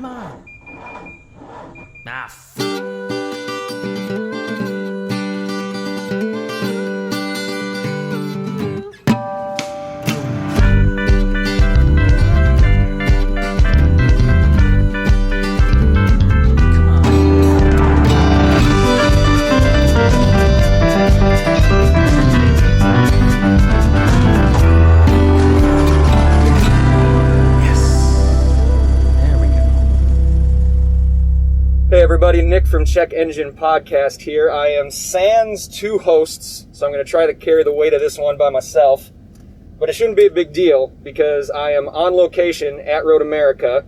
Come on. Hey everybody, Nick from Check Engine Podcast here. I am sans two hosts, so I'm going to try to carry the weight of this one by myself. But it shouldn't be a big deal because I am on location at Road America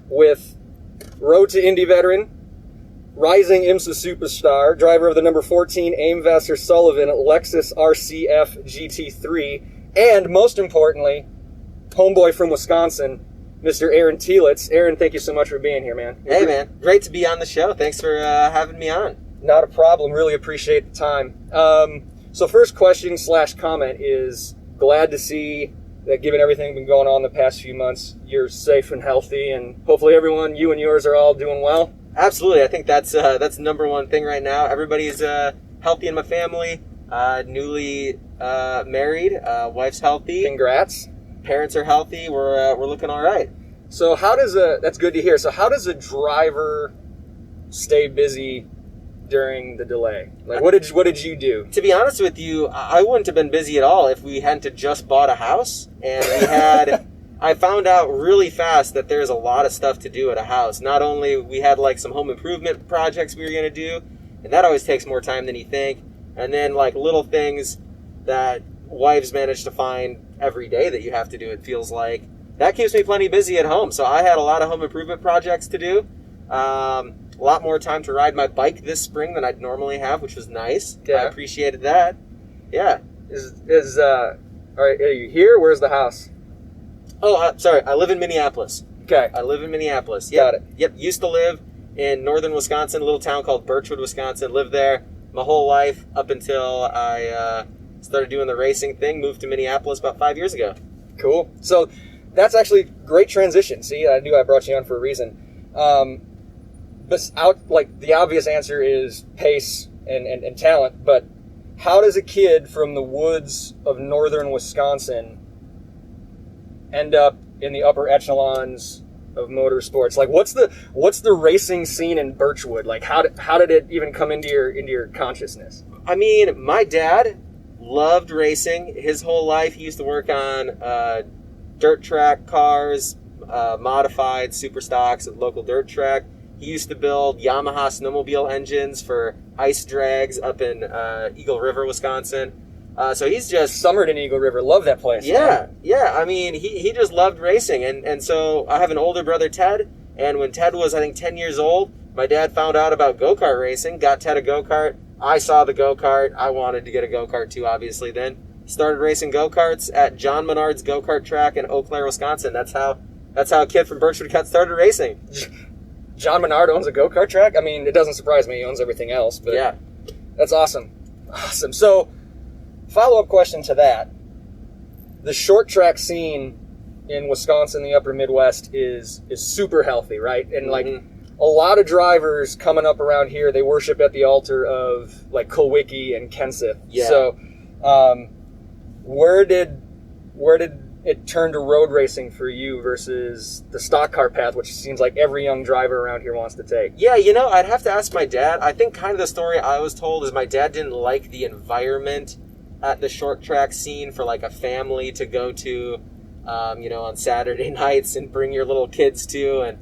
with Road to Indy veteran, rising IMSA superstar, driver of the number 14 Aim Vassar Sullivan Lexus RCF GT3, and most importantly, homeboy from Wisconsin, Mr. Aaron Telitz. Aaron, thank you so much for being here, man. Hey, man. Great to be on the show. Thanks for having me on. Not a problem. Really appreciate the time. So first question / comment is glad to see that given everything been going on the past few months, you're safe and healthy, and hopefully everyone, you and yours, are all doing well. Absolutely. I think that's the number one thing right now. Everybody's healthy in my family, newly married, wife's healthy. Congrats. Parents are healthy. We're looking all right. So that's good to hear. So how does a driver stay busy during the delay? Like, what did you do? To be honest with you, I wouldn't have been busy at all if we hadn't just bought a house. And we had, I found out really fast that there's a lot of stuff to do at a house. Not only we had like some home improvement projects we were going to do, and that always takes more time than you think. And then like little things that wives manage to find every day that you have to do, it feels like. That keeps me plenty busy at home. So I had a lot of home improvement projects to do. A lot more time to ride my bike this spring than I'd normally have, which was nice. Yeah. I appreciated that. Yeah. All right, are you here? Where's the house? Oh, sorry. I live in Minneapolis. Okay. I live in Minneapolis. Got Yep. it. Yep. Used to live in northern Wisconsin, a little town called Birchwood, Wisconsin. Lived there my whole life up until I started doing the racing thing. Moved to Minneapolis about 5 years ago. Cool. So that's actually great transition. See, I knew I brought you on for a reason. But the obvious answer is pace and talent. But how does a kid from the woods of northern Wisconsin end up in the upper echelons of motorsports? Like, what's the racing scene in Birchwood? Like, how did it even come into your consciousness? I mean, my dad loved racing his whole life. He used to work on dirt track cars, modified super stocks at local dirt track. He used to build Yamaha snowmobile engines for ice drags up in Eagle River, Wisconsin. So he's just summered in Eagle River. Love that place. Yeah, man. yeah. I mean, he just loved racing. And so I have an older brother, Ted. And when Ted was, I think, 10 years old, my dad found out about go-kart racing, got Ted a go-kart. I saw the go-kart. I wanted to get a go-kart too, obviously, then. Started racing go-karts at John Menard's go-kart track in Eau Claire, Wisconsin. That's how a kid from Birchwood got started racing. John Menard owns a go-kart track? I mean, it doesn't surprise me. He owns everything else. But yeah. That's awesome. Awesome. So, follow-up question to that. The short track scene in Wisconsin, the upper Midwest, is super healthy, right? And, like, a lot of drivers coming up around here, they worship at the altar of, like, Kulwicki and Kenseth. Yeah. So, where did it turn to road racing for you versus the stock car path, which seems like every young driver around here wants to take? Yeah, I'd have to ask my dad. I think kind of the story I was told is my dad didn't like the environment at the short track scene for like a family to go to, on Saturday nights and bring your little kids to and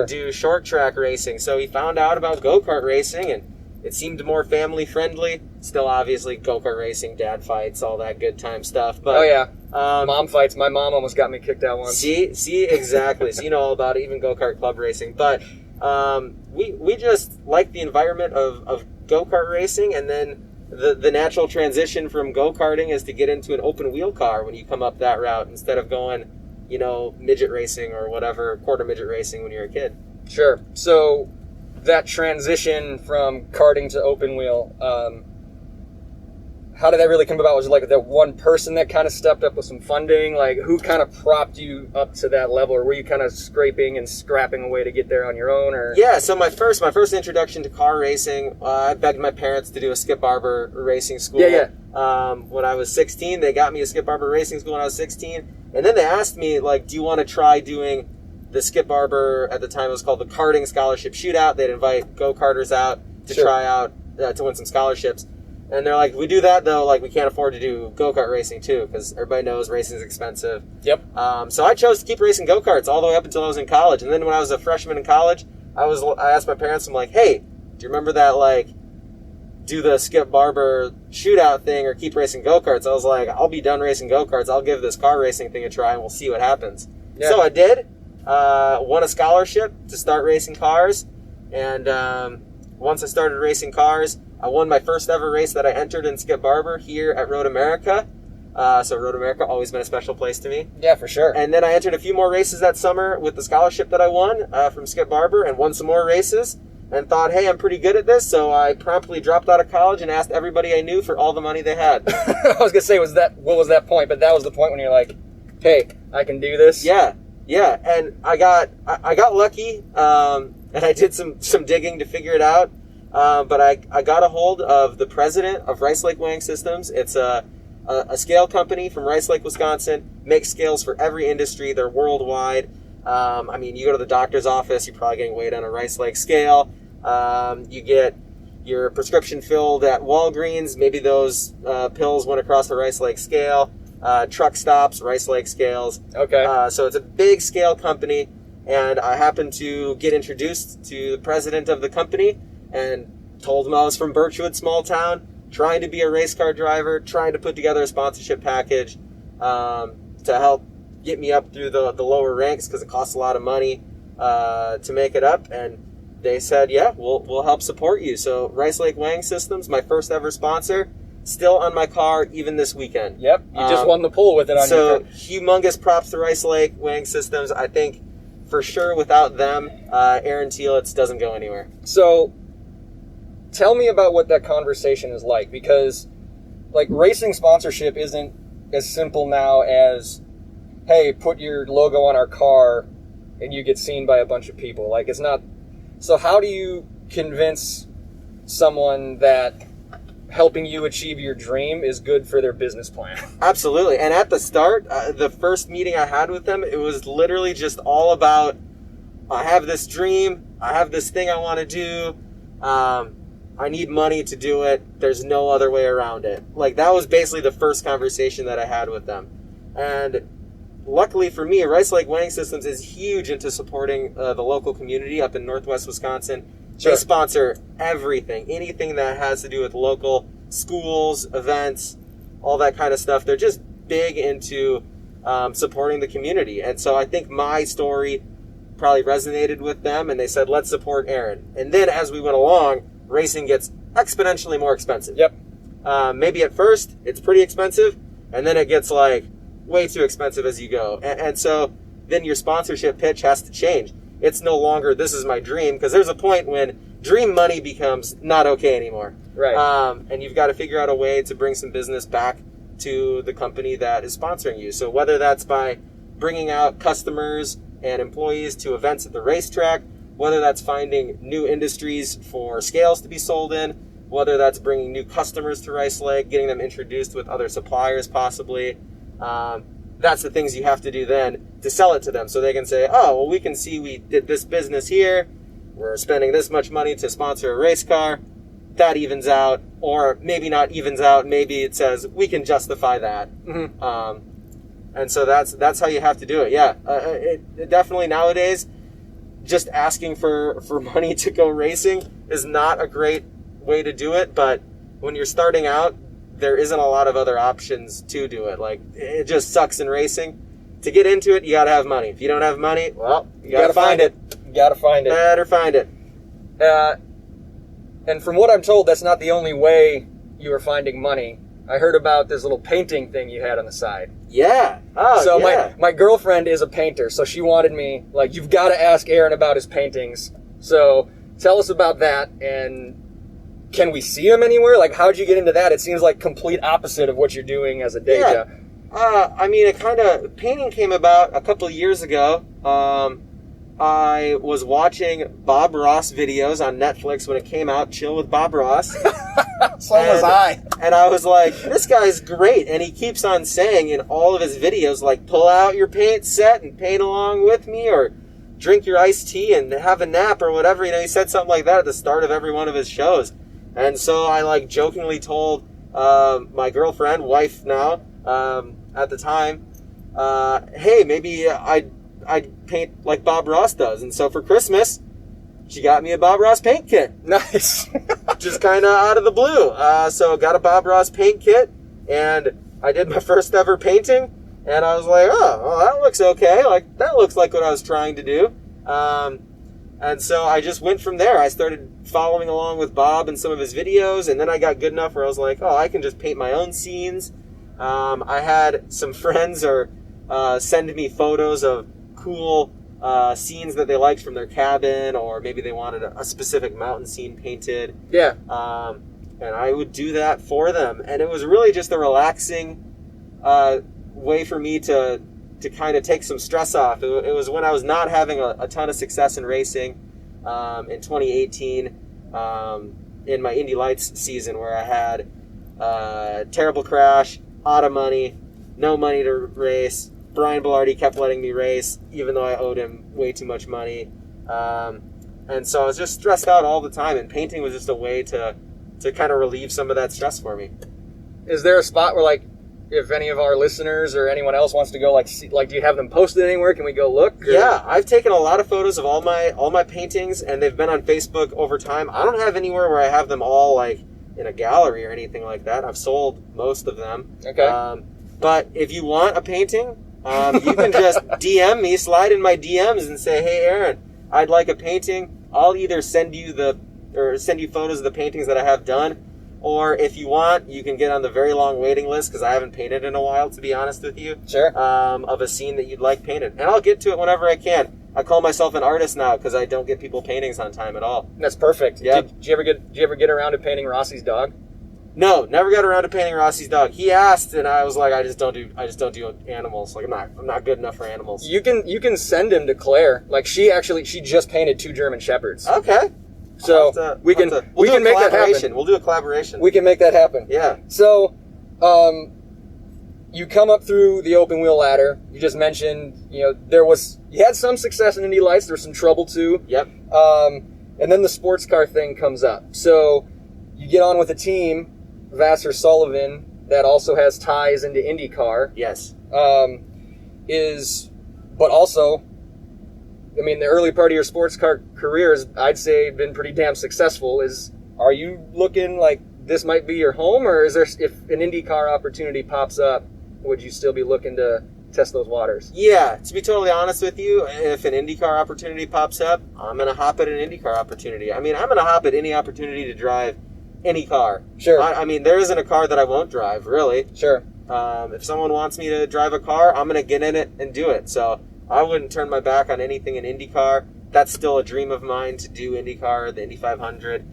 do short track racing. So he found out about go-kart racing, and it seemed more family friendly. Still, obviously, go-kart racing, dad fights, all that good time stuff. But, oh yeah, mom fights. My mom almost got me kicked out once. See, exactly. So you know all about it, even go-kart club racing. But we just like the environment of go-kart racing, and then the natural transition from go-karting is to get into an open wheel car when you come up that route instead of going, midget racing or whatever, quarter midget racing when you're a kid. Sure. So that transition from karting to open wheel, how did that really come about? Was it like that one person that kind of stepped up with some funding? Like, who kind of propped you up to that level, or were you kind of scraping and scrapping away to get there on your own? Or yeah, so my first introduction to car racing, I begged my parents to do a Skip Barber racing school. Yeah. When I was 16, they got me a Skip Barber racing school when I was 16, and then they asked me, like, do you want to try doing the Skip Barber, at the time it was called the Karting Scholarship Shootout. They'd invite go-karters out to try out to win some scholarships. And they're like, if we do that, though, like, we can't afford to do go-kart racing, too, because everybody knows racing is expensive. Yep. So I chose to keep racing go-karts all the way up until I was in college. And then when I was a freshman in college, I asked my parents, I'm like, hey, do you remember that, like, do the Skip Barber shootout thing or keep racing go-karts? I was like, I'll be done racing go-karts. I'll give this car racing thing a try, and we'll see what happens. Yeah. So I did. Won a scholarship to start racing cars. And once I started racing cars, I won my first ever race that I entered in Skip Barber here at Road America. So Road America always been a special place to me. Yeah, for sure. And then I entered a few more races that summer with the scholarship that I won from Skip Barber, and won some more races and thought, hey, I'm pretty good at this. So I promptly dropped out of college and asked everybody I knew for all the money they had. I was going to say, what was that point? But that was the point when you're like, hey, I can do this. Yeah. And I got lucky, and I did some digging to figure it out. But I got a hold of the president of Rice Lake Weighing Systems. It's a scale company from Rice Lake, Wisconsin, makes scales for every industry. They're worldwide. I mean, you go to the doctor's office, you're probably getting weighed on a Rice Lake scale. You get your prescription filled at Walgreens. Maybe those pills went across the Rice Lake scale. Truck stops, Rice Lake scales. Okay. So it's a big scale company, and I happened to get introduced to the president of the company and told him I was from Birchwood, small town, trying to be a race car driver, trying to put together a sponsorship package to help get me up through the lower ranks, because it costs a lot of money to make it up. And they said, yeah, we'll help support you. So Rice Lake Weighing Systems, my first ever sponsor, still on my car even this weekend. Yep, you just won the pool with it on your car. So humongous props to Rice Lake Weighing Systems. I think for sure without them, Aaron Telitz doesn't go anywhere. So tell me about what that conversation is like, because like racing sponsorship isn't as simple now as, hey, put your logo on our car and you get seen by a bunch of people. Like, it's not. So how do you convince someone that helping you achieve your dream is good for their business plan? Absolutely. And at the start, the first meeting I had with them, it was literally just all about, I have this dream, I have this thing I want to do, I need money to do it, there's no other way around it. Like, that was basically the first conversation that I had with them. And luckily for me, Rice Lake Weighing Systems is huge into supporting the local community up in Northwest Wisconsin. Sure. They sponsor everything, anything that has to do with local schools, events, all that kind of stuff. They're just big into supporting the community. And so I think my story probably resonated with them, and they said, let's support Aaron. And then as we went along, racing gets exponentially more expensive. Yep. Maybe at first it's pretty expensive, and then it gets like way too expensive as you go. And so then your sponsorship pitch has to change. It's no longer, this is my dream, because there's a point when dream money becomes not okay anymore. Right. And you've got to figure out a way to bring some business back to the company that is sponsoring you. So whether that's by bringing out customers and employees to events at the racetrack, whether that's finding new industries for scales to be sold in, whether that's bringing new customers to Rice Lake, getting them introduced with other suppliers possibly, that's the things you have to do then to sell it to them, so they can say, oh, well, we can see we did this business here, we're spending this much money to sponsor a race car, that evens out, or maybe not evens out, maybe it says we can justify that. Mm-hmm. And so that's how you have to do it. Yeah, it definitely nowadays, just asking for money to go racing is not a great way to do it, but when you're starting out, there isn't a lot of other options to do it. Like, it just sucks in racing. To get into it, you gotta have money. If you don't have money, well, you gotta find it. You gotta find it. Better find it. And from what I'm told, that's not the only way you are finding money. I heard about this little painting thing you had on the side. Yeah. Oh, so yeah. my girlfriend is a painter, so she wanted me, like, you've got to ask Aaron about his paintings. So tell us about that, and can we see them anywhere? Like, how'd you get into that? It seems like complete opposite of what you're doing as a day job. I mean, it kind of, painting came about a couple of years ago. I was watching Bob Ross videos on Netflix when it came out, Chill with Bob Ross. So was I. And I was like, this guy's great. And he keeps on saying in all of his videos, like, pull out your paint set and paint along with me, or drink your iced tea and have a nap or whatever. You know, he said something like that at the start of every one of his shows. And so I, like, jokingly told my girlfriend, wife now, at the time, hey, maybe I'd paint like Bob Ross does. And so for Christmas, she got me a Bob Ross paint kit. Nice. Just kind of out of the blue. So got a Bob Ross paint kit, and I did my first ever painting, and I was like, oh, well, that looks okay. Like, that looks like what I was trying to do. And so I just went from there. I started following along with Bob and some of his videos, and then I got good enough where I was like, oh, I can just paint my own scenes. I had some friends send me photos of cool scenes that they liked from their cabin, or maybe they wanted a specific mountain scene painted. Yeah. And I would do that for them. And it was really just a relaxing way for me to kind of take some stress off. It was when I was not having a ton of success in racing in 2018 in my Indy Lights season, where I had a terrible crash, out of money, no money to race. Brian Bellardi kept letting me race, even though I owed him way too much money. And so I was just stressed out all the time, and painting was just a way to kind of relieve some of that stress for me. Is there a spot where, like, if any of our listeners or anyone else wants to go, like, see, like, do you have them posted anywhere? Can we go look? Or? Yeah, I've taken a lot of photos of all my paintings, and they've been on Facebook over time. I don't have anywhere where I have them all, like, in a gallery or anything like that. I've sold most of them. Okay. But if you want a painting, you can just DM me, slide in my DMs and say, hey, Aaron, I'd like a painting. I'll either send you photos of the paintings that I have done, or if you want, you can get on the very long waiting list, because I haven't painted in a while, to be honest with you. Sure. Of a scene that you'd like painted. And I'll get to it whenever I can. I call myself an artist now because I don't get people paintings on time at all. That's perfect. Yep. Did you ever get around to painting Rossi's dog? No, never got around to painting Rossi's dog. He asked, and I was like, I just don't do animals. Like, I'm not good enough for animals. You can send him to Claire. Like, she just painted 2 German Shepherds. Okay. So we can make that happen. We'll do a collaboration. We can make that happen. Yeah. So, you come up through the open wheel ladder. You just mentioned, you had some success in Indy Lights. There was some trouble too. Yep. And then the sports car thing comes up. So you get on with a team, Vassar Sullivan, that also has ties into IndyCar. Yes. But also, I mean, the early part of your sports car career has, I'd say, been pretty damn successful. Are you looking like this might be your home, or is there, if an IndyCar opportunity pops up, would you still be looking to test those waters? Yeah, to be totally honest with you, if an IndyCar opportunity pops up, I'm going to hop at an IndyCar opportunity. I mean, I'm going to hop at any opportunity to drive any car. Sure. I mean, there isn't a car that I won't drive, really. Sure. If someone wants me to drive a car, I'm going to get in it and do it. So I wouldn't turn my back on anything in IndyCar. That's still a dream of mine, to do IndyCar, the Indy 500.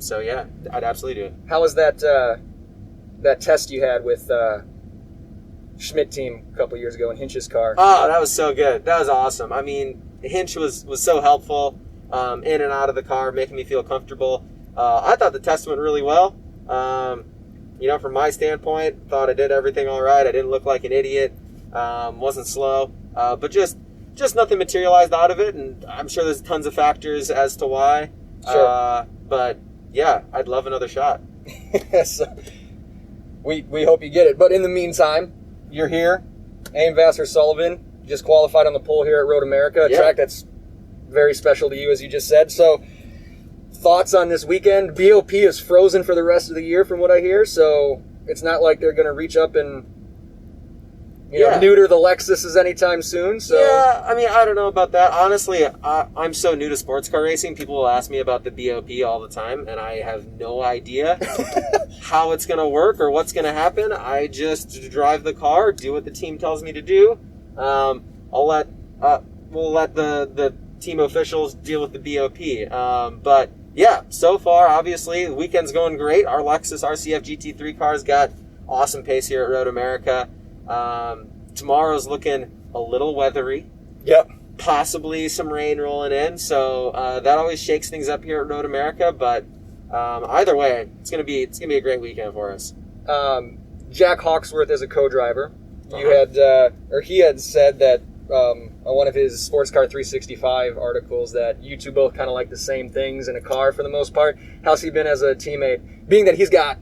So yeah, I'd absolutely do it. How was that test you had with Schmidt team a couple years ago in Hinch's car? Oh, that was so good. That was awesome. I mean, Hinch was so helpful in and out of the car, making me feel comfortable. I thought the test went really well. From my standpoint, thought I did everything all right. I didn't look like an idiot. Wasn't slow. But just nothing materialized out of it, and I'm sure there's tons of factors as to why. Sure. But yeah, I'd love another shot. So, we hope you get it. But in the meantime, you're here. Aim Vassar Sullivan just qualified on the pole here at Road America, a track that's very special to you, as you just said. So, thoughts on this weekend? BOP is frozen for the rest of the year, from what I hear. So it's not like they're going to reach up and neuter the Lexuses anytime soon. So yeah, I mean, I don't know about that. Honestly, I'm so new to sports car racing. People will ask me about the BOP all the time, and I have no idea how it's going to work or what's going to happen. I just drive the car, do what the team tells me to do. We'll let the team officials deal with the BOP. But Yeah, so far, obviously, the weekend's going great. Our Lexus RCF GT3 car's got awesome pace here at Road America. Tomorrow's looking a little weathery. Yep. Possibly some rain rolling in, so that always shakes things up here at Road America. But either way, it's gonna be a great weekend for us. Jack Hawksworth as a co-driver. You had, or he had said that on one of his Sports Car 365 articles that you two both kind of like the same things in a car for the most part. How's he been as a teammate? Being that he's got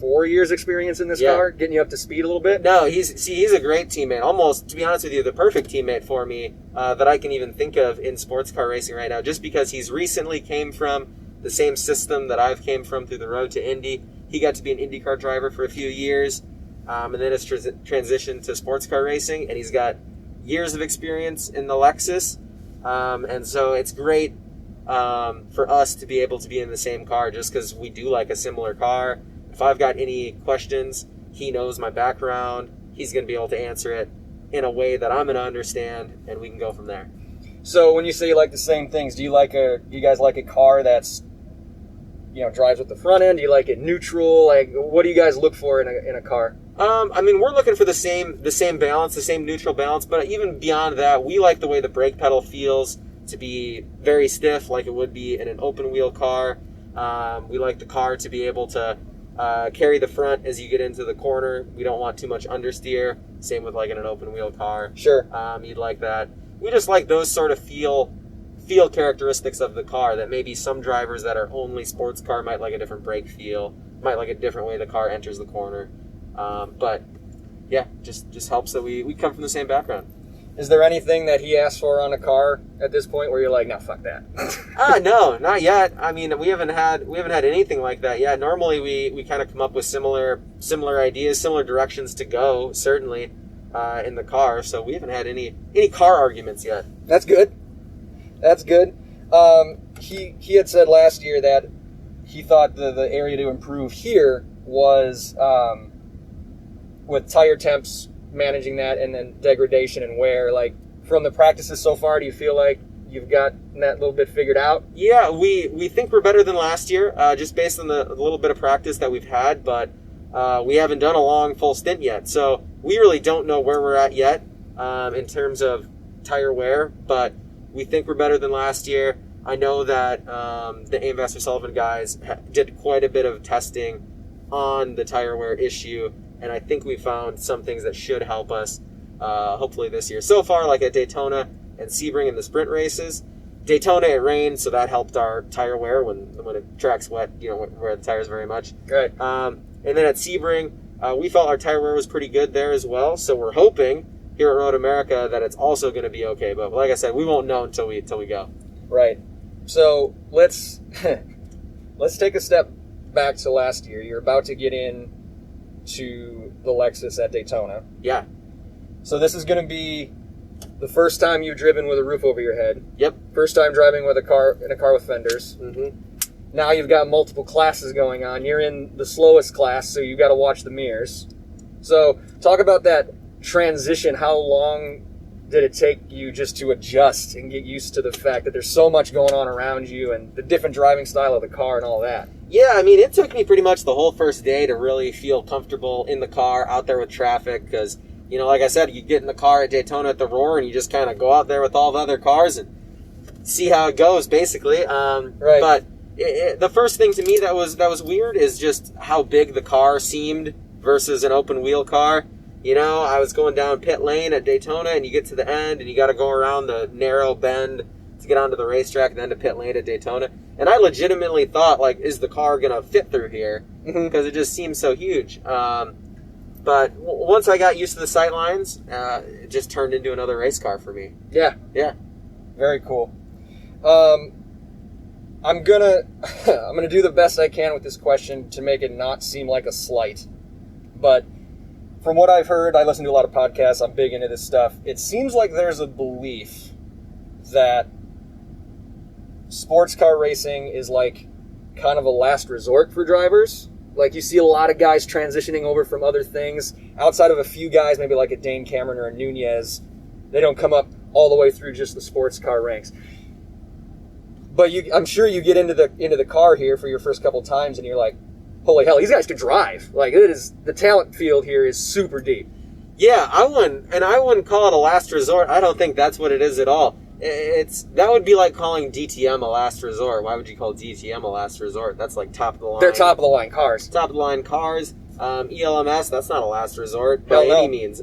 4 years experience in this car, getting you up to speed a little bit? No, he's a great teammate. Almost, to be honest with you, the perfect teammate for me that I can even think of in sports car racing right now, just because he's recently came from the same system that I've came from through the road to Indy. He got to be an IndyCar driver for a few years, and then has transitioned to sports car racing, and he's got years of experience in the Lexus, and so it's great for us to be able to be in the same car just because we do like a similar car. If I've got any questions, he knows my background. He's going to be able to answer it in a way that I'm going to understand, and we can go from there. So when you say you like the same things, do you guys like a car that's, drives with the front end? Do you like it neutral? Like, what do you guys look for in a car? We're looking for the same balance, the same neutral balance, but even beyond that, we like the way the brake pedal feels to be very stiff, like it would be in an open wheel car. We like the car to be able to carry the front as you get into the corner. We don't want too much understeer. Same with like in an open wheel car. Sure. You'd like that. We just like those sort of feel characteristics of the car that maybe some drivers that are only sports car might like a different brake feel, might like a different way the car enters the corner. But yeah, just helps that we come from the same background. Is there anything that he asked for on a car at this point where you're like, no, fuck that? No, not yet. I mean, we haven't had anything like that yet. Normally we kind of come up with similar ideas, similar directions to go, certainly, in the car. So we haven't had any car arguments yet. That's good. That's good. He had said last year that he thought the area to improve here was with tire temps, managing that, and then degradation and wear. Like, from the practices so far, do you feel like you've got that little bit figured out? Yeah, we think we're better than last year, just based on the little bit of practice that we've had, but we haven't done a long full stint yet, so we really don't know where we're at yet in terms of tire wear, but we think we're better than last year. I know that the Ambassador Sullivan guys did quite a bit of testing on the tire wear issue, and I think we found some things that should help us hopefully this year. So far, like at Daytona and Sebring in the sprint races, Daytona it rained, so that helped our tire wear when the track's wet, wear the tires very much. Right. And then at Sebring, we felt our tire wear was pretty good there as well, so we're hoping here at Road America that it's also going to be okay. But like I said, we won't know until we go. Right. So let's take a step back to last year. You're about to get in to the Lexus at Daytona. Yeah. So this is going to be the first time you've driven with a roof over your head. Yep. First time driving with a car with fenders. Mm-hmm. Now you've got multiple classes going on. You're in the slowest class, so you've got to watch the mirrors. So talk about that transition. How long did it take you just to adjust and get used to the fact that there's so much going on around you and the different driving style of the car and all that? Yeah, I mean, it took me pretty much the whole first day to really feel comfortable in the car, out there with traffic, because, like I said, you get in the car at Daytona at the Roar and you just kind of go out there with all the other cars and see how it goes, basically. Right. But the first thing to me that was weird is just how big the car seemed versus an open wheel car. I was going down pit lane at Daytona, and you get to the end, and you got to go around the narrow bend to get onto the racetrack, and then to pit lane at Daytona. And I legitimately thought, like, is the car going to fit through here? Because it just seems so huge. But once I got used to the sight lines, it just turned into another race car for me. Yeah. Yeah. Very cool. I'm gonna do the best I can with this question to make it not seem like a slight, but from what I've heard, I listen to a lot of podcasts, I'm big into this stuff, it seems like there's a belief that sports car racing is like kind of a last resort for drivers. Like, you see a lot of guys transitioning over from other things. Outside of a few guys, maybe like a Dane Cameron or a Nunez, they don't come up all the way through just the sports car ranks. But I'm sure you get into the car here for your first couple times, and you're like, holy hell, these guys could drive. Like, the talent field here is super deep. Yeah, I wouldn't call it a last resort. I don't think that's what it is at all. That would be like calling DTM a last resort. Why would you call DTM a last resort? That's like top of the line. They're top of the line cars. Top of the line cars. ELMS, that's not a last resort Hell by no. any means.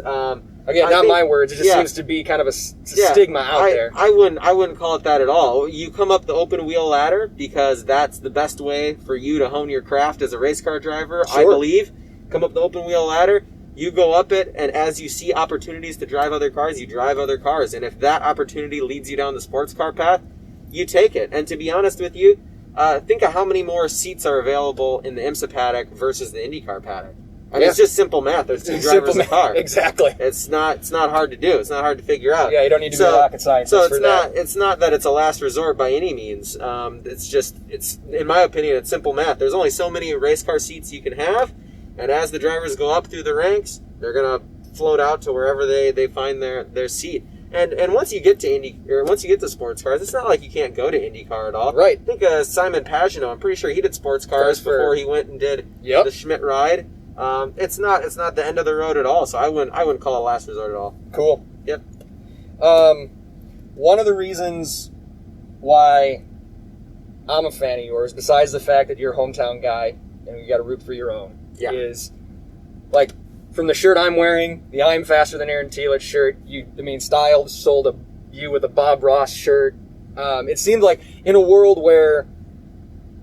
Again, not my words. It just seems to be kind of a stigma out there. I wouldn't call it that at all. You come up the open wheel ladder because that's the best way for you to hone your craft as a race car driver. Sure. I believe. Come up the open wheel ladder. You go up it, and as you see opportunities to drive other cars, you drive other cars. And if that opportunity leads you down the sports car path, you take it. And to be honest with you, think of how many more seats are available in the IMSA paddock versus the IndyCar paddock. I mean, it's just simple math. There's two drivers in the car. Exactly. It's not hard to do. It's not hard to figure out. Yeah, you don't need to be rocket scientist for that. It's not that it's a last resort by any means. It's in my opinion, it's simple math. There's only so many race car seats you can have, and as the drivers go up through the ranks, they're gonna float out to wherever they find their seat. And once you get to once you get to sports cars, it's not like you can't go to IndyCar at all. Right. I think Simon Pagenaud, I'm pretty sure he did sports cars before he went and did the Schmidt ride. It's not the end of the road at all, so I wouldn't call it a last resort at all. Cool. Yep. One of the reasons why I'm a fan of yours, besides the fact that you're a hometown guy and you got to root for your own, is like from the shirt I'm wearing, the I'm Faster Than Aaron Telitz shirt. Style sold you with a Bob Ross shirt. It seemed like in a world where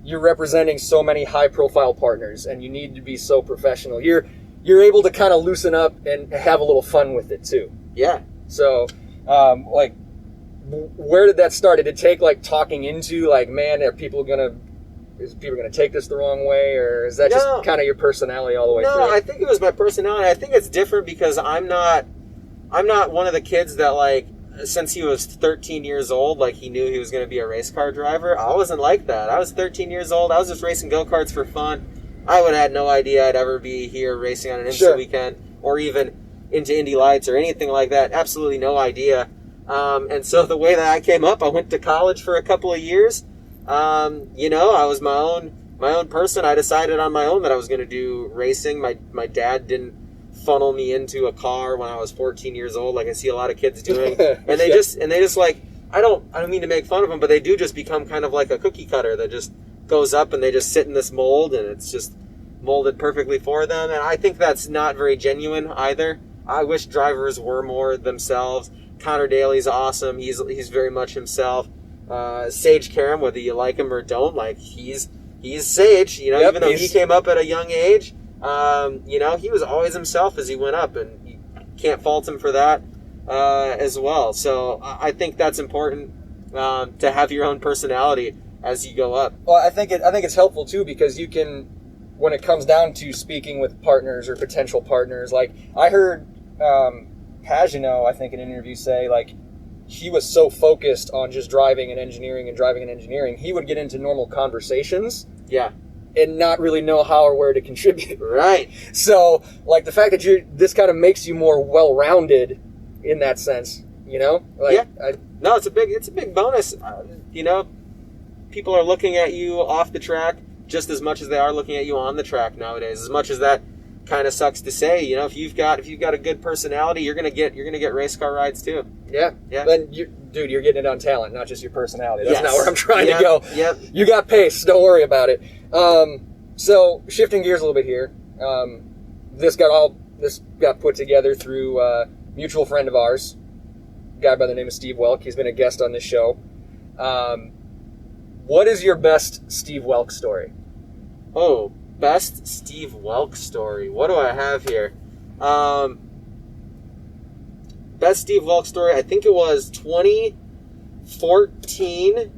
you're representing so many high-profile partners, and you need to be so professional. You're able to kind of loosen up and have a little fun with it too. Yeah. So, where did that start? Did it take talking into man, is people gonna take this the wrong way, or is that just kind of your personality all the way through? No, I think it was my personality. I think it's different because I'm not one of the kids that since he was 13 years old, he knew he was going to be a race car driver. I wasn't like that. I was 13 years old. I was just racing go-karts for fun. I would have had no idea I'd ever be here racing on an IMSA weekend or even into Indy Lights or anything like that. Absolutely no idea. And so the way that I came up, I went to college for a couple of years. I was my own person. I decided on my own that I was going to do racing. My dad didn't funnel me into a car when I was 14 years old, like I see a lot of kids doing, and they just I don't mean to make fun of them, but they do just become kind of like a cookie cutter that just goes up and they just sit in this mold and it's just molded perfectly for them. And I think that's not very genuine either. I wish drivers were more themselves. Connor Daly's awesome. He's very much himself. Sage Karam, whether you like him or don't, he's Sage. Even though he came up at a young age. He was always himself as he went up, and you can't fault him for that as well. So I think that's important to have your own personality as you go up. Well, I think it's helpful too because you can, when it comes down to speaking with partners or potential partners, I heard Pagenaud, I think in an interview say he was so focused on just driving and engineering, he would get into normal conversations. Yeah. And not really know how or where to contribute. Right. So, the fact that this kind of makes you more well-rounded in that sense, No, it's a big bonus. People are looking at you off the track just as much as they are looking at you on the track nowadays. As much as that kind of sucks to say, if you've got a good personality, you're gonna get race car rides too. Yeah. Then you're getting it on talent, not just your personality. That's not where I'm trying to go. Yep. You got pace. Don't worry about it. So shifting gears a little bit here. This got put together through a mutual friend of ours, a guy by the name of Steve Welk. He's been a guest on this show. What is your best Steve Welk story? Oh, best Steve Welk story. What do I have here? Best Steve Welk story, I think it was 2014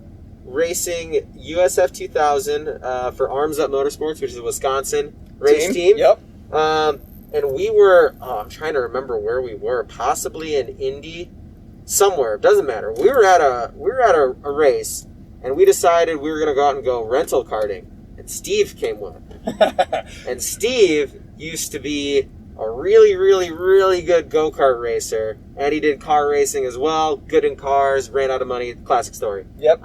racing USF 2000 for Arms Up Motorsports, which is a Wisconsin race team. Yep. And we were, I'm trying to remember where we were, possibly in Indy, somewhere. Doesn't matter. We were at a race, and we decided we were going to go out and go rental karting. And Steve came with. And Steve used to be a really, really, really good go-kart racer, and he did car racing as well. Good in cars, ran out of money. Classic story. Yep.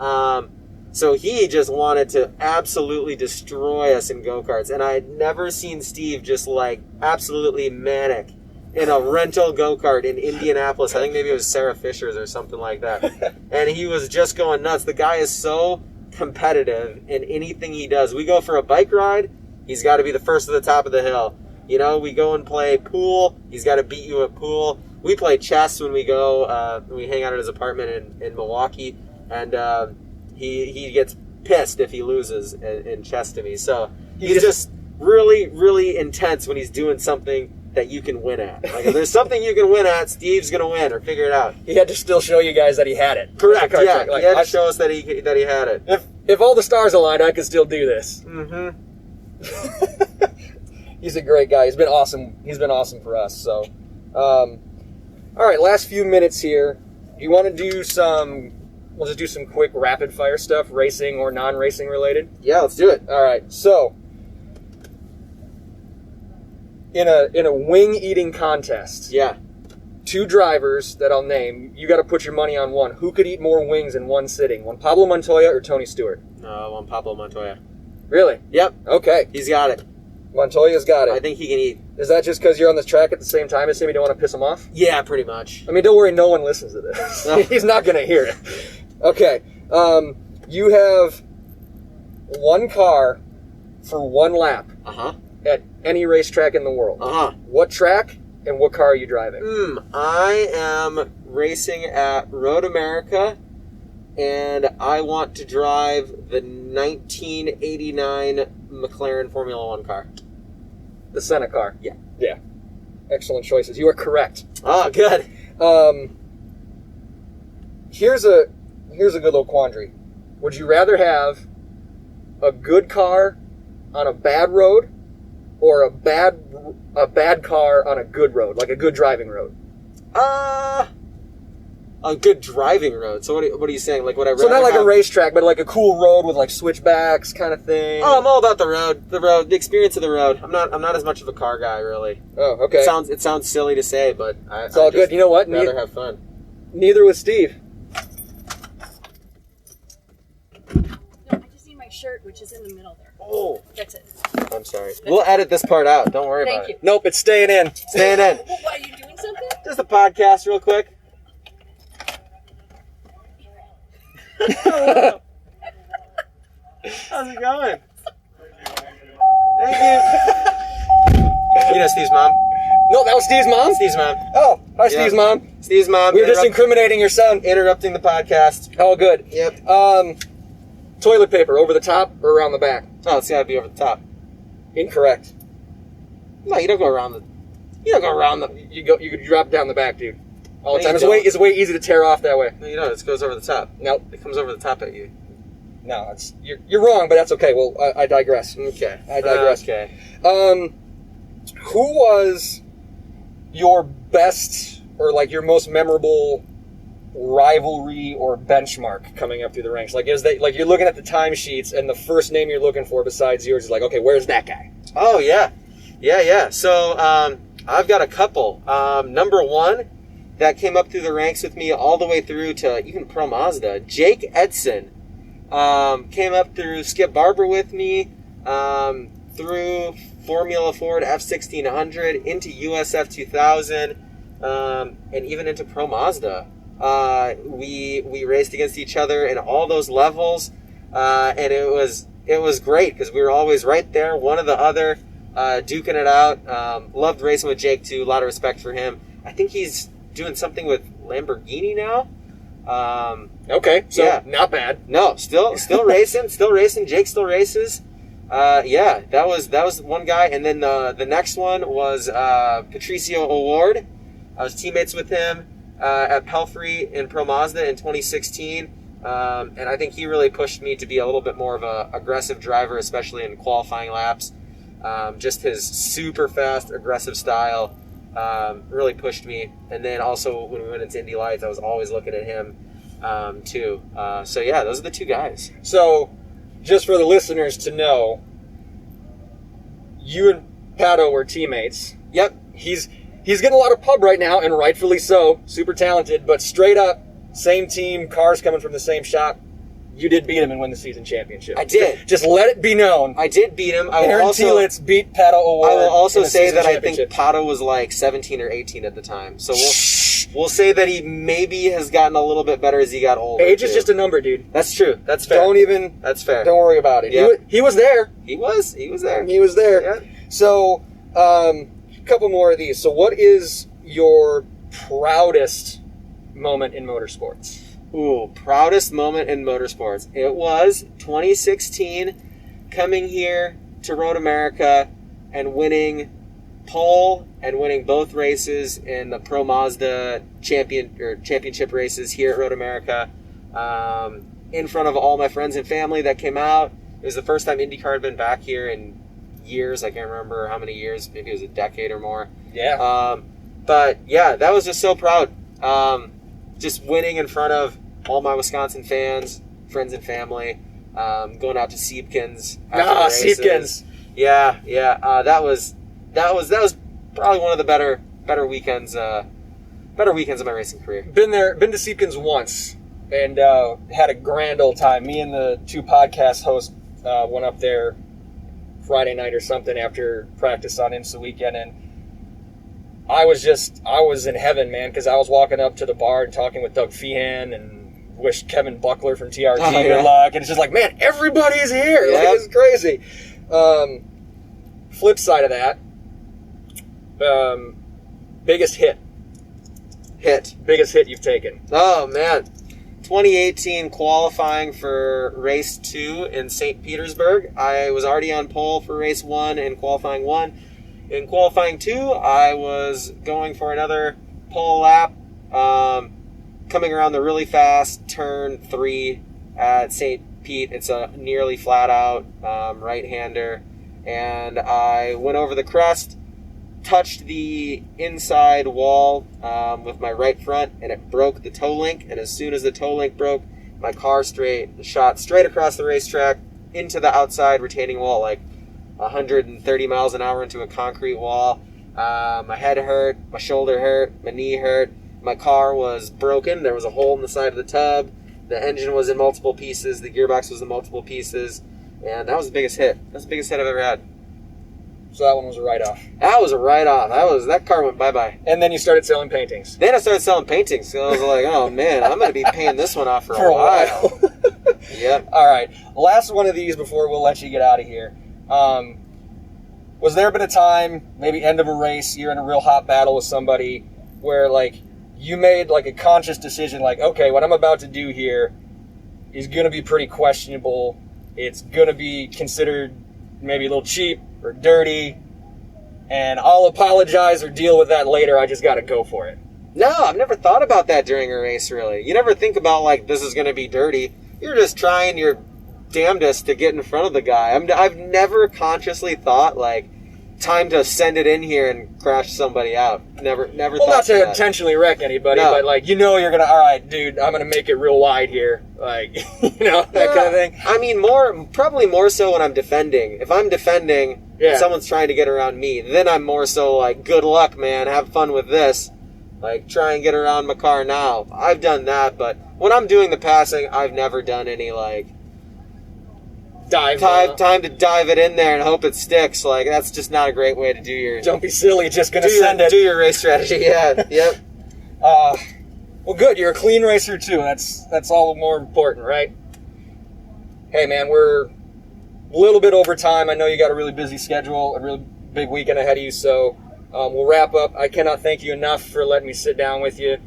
So he just wanted to absolutely destroy us in go-karts. And I had never seen Steve just like absolutely manic in a rental go-kart in Indianapolis. I think maybe it was Sarah Fisher's or something like that. And he was just going nuts. The guy is so competitive in anything he does. We go for a bike ride, he's got to be the first to the top of the hill. You know, we go and play pool, he's got to beat you at pool. We play chess when we go, we hang out at his apartment in Milwaukee, and he gets pissed if he loses in chess to me. So he's just really, really intense when he's doing something that you can win at. Like, if there's something you can win at, Steve's going to win or figure it out. He had to still show you guys that he had it. Correct, yeah. Like, he had to show us that he had it. If all the stars aligned, I could still do this. Mm-hmm. He's a great guy. He's been awesome. He's been awesome for us. So, all right, last few minutes here. You want to do some... We'll just do some quick rapid-fire stuff, racing or non-racing related. Yeah, let's do it. All right, so... In a wing-eating contest... Yeah. 2 drivers that I'll name, you got to put your money on one. Who could eat more wings in one sitting? Juan Pablo Montoya or Tony Stewart? Juan Pablo Montoya. Really? Yep. Okay. He's got it. Montoya's got it. I think he can eat. Is that just because you're on the track at the same time as him? You don't want to piss him off? Yeah, pretty much. I mean, don't worry, no one listens to this. No. He's not going to hear it. Okay. You have one car for one lap Uh-huh. at any racetrack in the world. Uh-huh. What track and what car are you driving? I am racing at Road America, and I want to drive the 1989 McLaren Formula One car. The Senna car. Yeah. Yeah. Excellent choices. You are correct. Oh, good. Here's a good little quandary. Would you rather have a good car on a bad road or a bad car on a good road, like a good driving road? A good driving road. So what are you saying? Like, what I So not like a racetrack, but like a cool road with like switchbacks kind of thing. Oh, I'm all about the road, the experience of the road. I'm not as much of a car guy, really. Oh, okay. It sounds silly to say, but it's all good. You know what? Rather have fun. Neither was Steve. No, I just need my shirt, which is in the middle there. Oh, That's it. I'm sorry. We'll edit this part out. Don't worry about Thank you. it. Nope, it's staying in. Staying in. Well, why, are you doing something? Just a podcast, real quick. How's it going? Thank you. You know Steve's mom? No, that was Steve's mom? Steve's mom. Oh, hi, Yeah. Steve's mom. Steve's mom. We were just incriminating your son. interrupting the podcast. Oh, good. Yep. Toilet paper, over the top or around the back? Oh, it's gotta be over the top. Incorrect. No, you don't go around the... You don't go around the... You drop it down the back, dude. All the No, time. you It's way easy to tear off that way. No, you don't. It goes over the top. Nope. It comes over the top at you. No, you're wrong, but that's okay. Well, I digress. Okay. I digress. Okay. Who was your best or like your most memorable rivalry or benchmark coming up through the ranks? Like, is that like you're looking at the timesheets and the first name you're looking for besides yours is like, okay, where's that guy? Oh, yeah. Yeah. So, I've got a couple. Number one that came up through the ranks with me all the way through to even Pro Mazda, Jake Edson, came up through Skip Barber with me, through Formula Ford F1600 into USF 2000, and even into Pro Mazda. We raced against each other in all those levels, and it was great because we were always right there, one or the other, duking it out. Loved racing with Jake too. A lot of respect for him. I think he's doing something with Lamborghini now. Okay, so Yeah. not bad. No, still racing. Jake still races. Yeah, that was one guy, and then the next one was Patricio O'Ward. I was teammates with him at Pelfrey in Pro Mazda in 2016, and I think he really pushed me to be a little bit more of a aggressive driver, especially in qualifying laps. Just his super fast, aggressive style really pushed me. And then also when we went into Indy Lights, I was always looking at him too. So yeah, those are the two guys. So, just for the listeners to know, you and Pato were teammates. Yep. He's getting a lot of pub right now, and rightfully so. Super talented, but straight up, same team, cars coming from the same shop. you did beat him and win the season championship. I did. Just let it be known. I did beat him. Aaron Telitz beat Pato Award. I will also in the say season that I think championship. Pato was like 17 or 18 at the time. So we'll say that he maybe has gotten a little bit better as he got older. Age is too. just a number, dude. That's true. That's fair. That's fair. Don't worry about it. Yep. He was there. He was there. He was there. Yeah. So, a couple more of these. So, what is your proudest moment in motorsports? Ooh, proudest moment in motorsports. It was 2016, coming here to Road America and winning pole and winning both races in the Pro Mazda championship races here at Road America. In front of all my friends and family that came out. It was the first time IndyCar had been back here in years. I can't remember how many years. Maybe it was a decade or more. Yeah. But yeah, that was just so proud. Just winning in front of all my Wisconsin fans, friends and family. Going out to Siebken's. Siebken's. Yeah. That was probably one of the better weekends. Better weekends of my racing career. Been to Siebken's once, and had a grand old time. Me and the two podcast hosts went up there Friday night or something after practice on IMSA weekend, and I was in heaven, man, because I was walking up to the bar and talking with Doug Feehan and wished Kevin Buckler from TRT good luck, and it's just like, man, everybody's here. Yep. Like, it's crazy. Flip side of that, biggest hit you've taken. Oh man, 2018 qualifying for race 2 in St. Petersburg. I was already on pole for race 1 in qualifying 1. In qualifying 2, I was going for another pole lap, coming around the really fast turn 3 at St. Pete. It's a nearly flat out right-hander, and I went over the crest, touched the inside wall with my right front, and it broke the toe link. And as soon as the toe link broke, my car shot straight across the racetrack into the outside retaining wall, like 130 miles an hour into a concrete wall. My head hurt, my shoulder hurt, my knee hurt. My car was broken. There was a hole in the side of the tub. The engine was in multiple pieces. The gearbox was in multiple pieces. And that was the biggest hit. That's the biggest hit I've ever had. So that one was a write-off. That was a write-off. That car went bye-bye. And then you started selling paintings. Then I started selling paintings. So I was like, oh man, I'm going to be paying this one off for a while. Yep. All right. Last one of these before we'll let you get out of here. Was there been a time, maybe end of a race, you're in a real hot battle with somebody, where like you made like a conscious decision, like, okay, what I'm about to do here is going to be pretty questionable. It's going to be considered maybe a little cheap or dirty, and I'll apologize or deal with that later. I just got to go for it. No, I've never thought about that during a race, really. You never think about, like, this is going to be dirty. You're just trying your damnedest to get in front of the guy. I've never consciously thought, like, time to send it in here and crash somebody out. Never Well, thought not to that. intentionally wreck anybody, No. but, like, you're going to, all right, dude, I'm going to make it real wide here. Like, that kind of thing. I mean, probably more so when I'm defending. If I'm defending and someone's trying to get around me, then I'm more so like, good luck, man, have fun with this. Like, try and get around my car now. I've done that, but when I'm doing the passing, I've never done any, like, time to dive it in there and hope it sticks. Like, that's just not a great way to do your... Don't be silly, just going to send it. Do your race strategy, yeah. Yep. Well, good. You're a clean racer, too. That's all the more important, right? Hey, man, we're a little bit over time. I know you got a really busy schedule, a really big weekend ahead of you, so we'll wrap up. I cannot thank you enough for letting me sit down with you.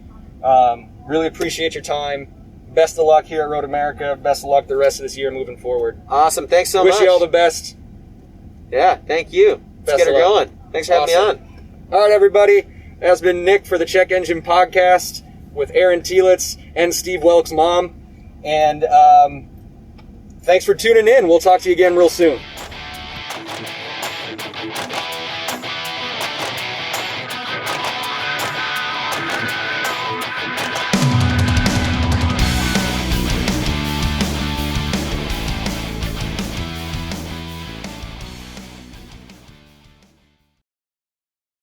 Really appreciate your time. Best of luck here at Road America. Best of luck the rest of this year moving forward. Awesome. Thanks so much. Wish you all the best. Yeah, thank you. Let's get her going. Thanks for having me on. All right, everybody. That's been Nick for the Check Engine Podcast with Aaron Telitz and Steve Welk's mom. And thanks for tuning in. We'll talk to you again real soon.